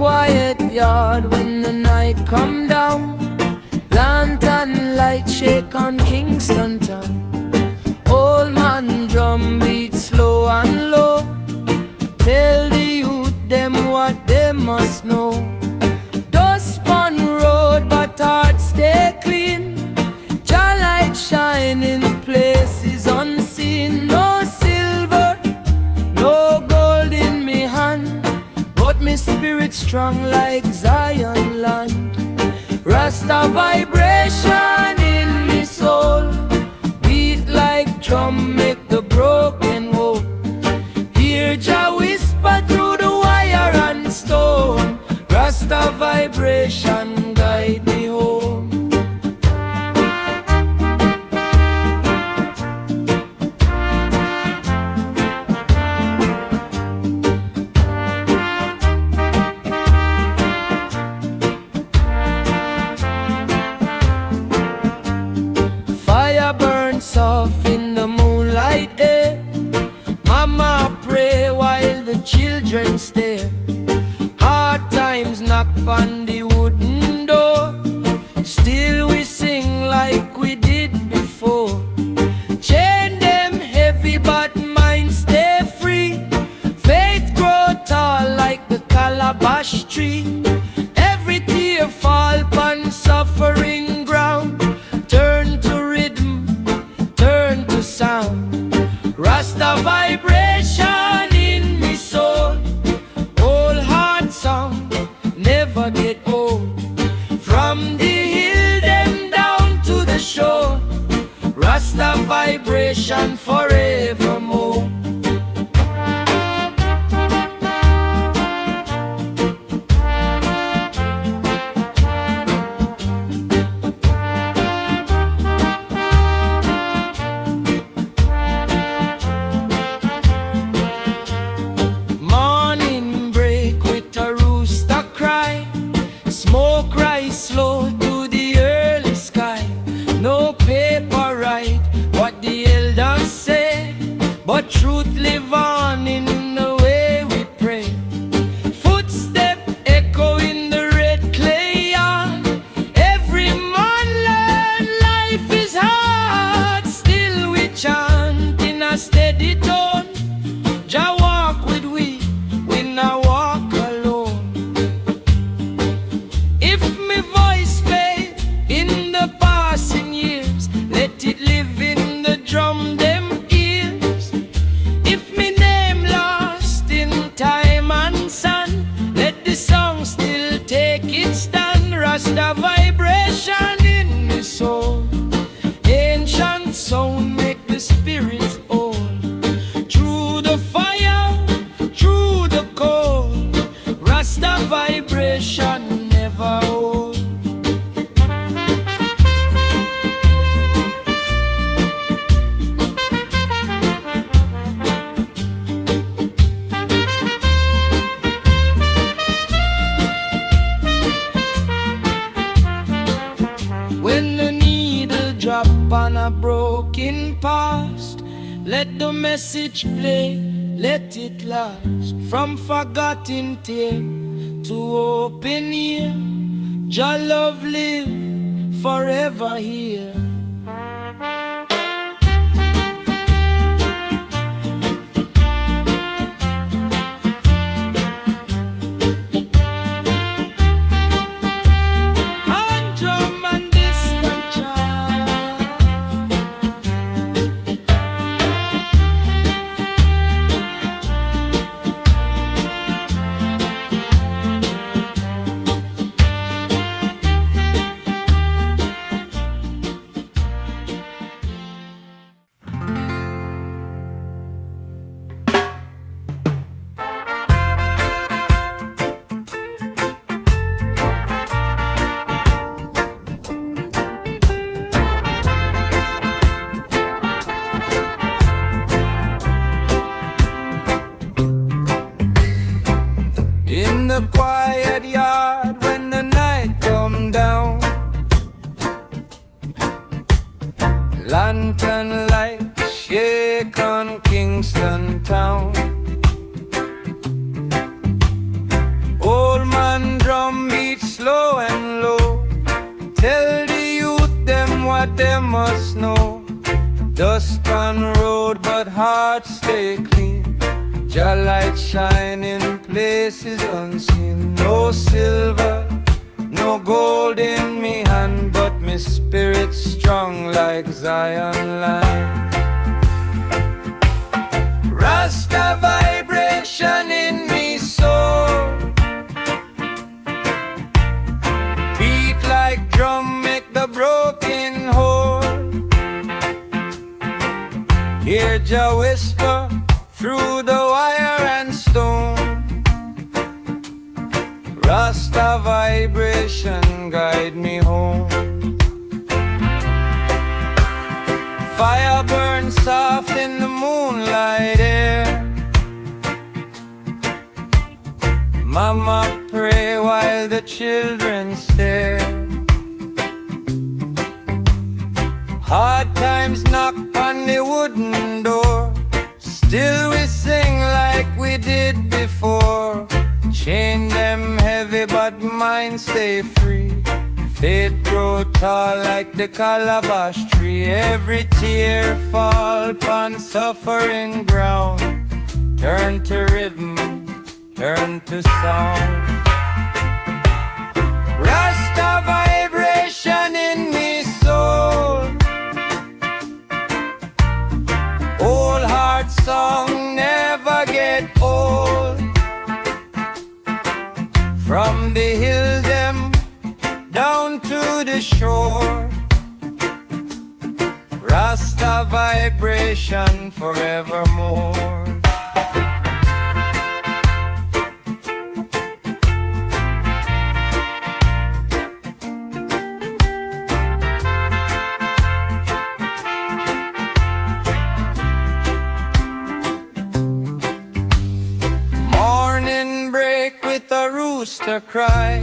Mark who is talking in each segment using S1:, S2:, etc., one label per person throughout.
S1: quiet yard when the night come down, lantern light shake on Kingston town. Old man drum beat slow and low, tell the youth them what they must know. Dust on road but heart stay clean, Jah light shine in places unseen. No silver, no gold in me hand, but me spirit strong like Zion land. Rasta vibration in me soul, beat like drum make the broken whole. Hear Jah whisper through the wire and stone, Rasta vibration guide me home. Fire burns soft in the moonlight air, Mama pray while the children stare. Hard times knock on the wooden door, still we sing like we did before. Chain them heavy but mind stay free, faith grow tall like the calabash tree. Every tear fall upon suffering ground, turn to rhythm, turn to sound. Rasta vibration in me soul, whole heart song never get old. From the hill them down to the shore, Rasta vibration forevermore. Morning break with a rooster cry, smoke rise slow to the early sky. No paper write what the elders say, but truth live on in the way we pray. Footstep echo in the red clay yard, every man learn life is hard. Still we chant in a steady tone, Jah walk with we not walk alone. If me voice fade in the passing years, let it live in the drum them ears. If me name lost in time and sun, let the song still take its stand. Rasta vibration in me soul, ancient sound make the spirits old. Through the fire, through the cold, Rasta vibration never old. When the needle drop on a broken past, let the message play, let it last. From forgotten tale to open ear, Jah love live forever here. And drum and distant chant, in the quiet yard when the night come down, lantern light shake on Kingston town. Old man
S2: but them must know. Dust on road, but hearts stay clean. Jah light shine in places unseen. No silver, no gold in me hand, but me spirit strong like Zion line. Rasta vibration in me soul. Beat like drum, make the broken whole. Hear Jah whisper through the wire and stone. Rasta vibration guide me home. Fire burns soft in the moonlight air. Mama pray while the children stare. Hard times knock on the wooden door. Still we sing like we did before. Chain them heavy but mine stay free. Faith grow tall like the calabash tree. Every tear fall upon suffering ground. Turn to rhythm, turn to sound. Rasta vibration in me soul. Old heart song never get old. From the hill them down to the shore. Rasta vibration forevermore. Morning break with a rooster cry.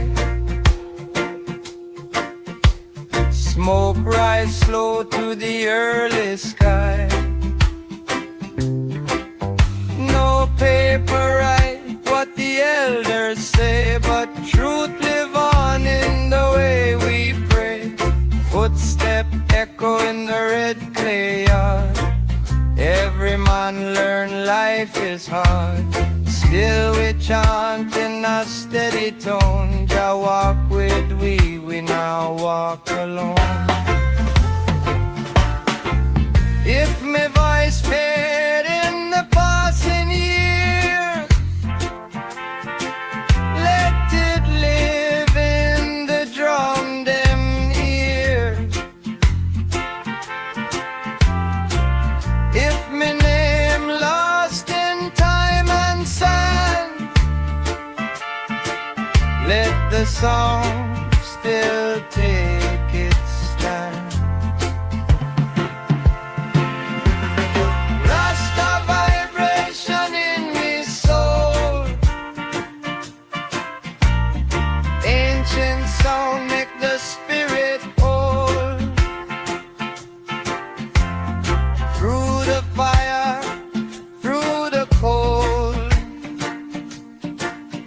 S2: Smoke rise slow to the early sky. No paper write what the elders say, but truth live on in the way we pray. Footstep echo in the red clay yard. Every man learn life is hard. Still we chant in a steady tone. Jah walk with we now walk alone. If my voice fade in the passing years, let it live in the drum them ears. If my name lost in time and sand, let the song still take its stand. Rasta vibration in me soul. Ancient sound make the spirit whole. Through the fire, through the cold,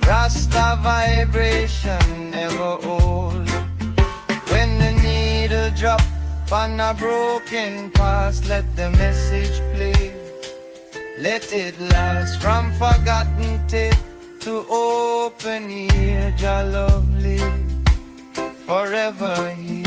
S2: Rasta vibration never old. When the needle drop on a broken past, let the message play. Let it last from forgotten tape to open ear. Jah lovely forever here.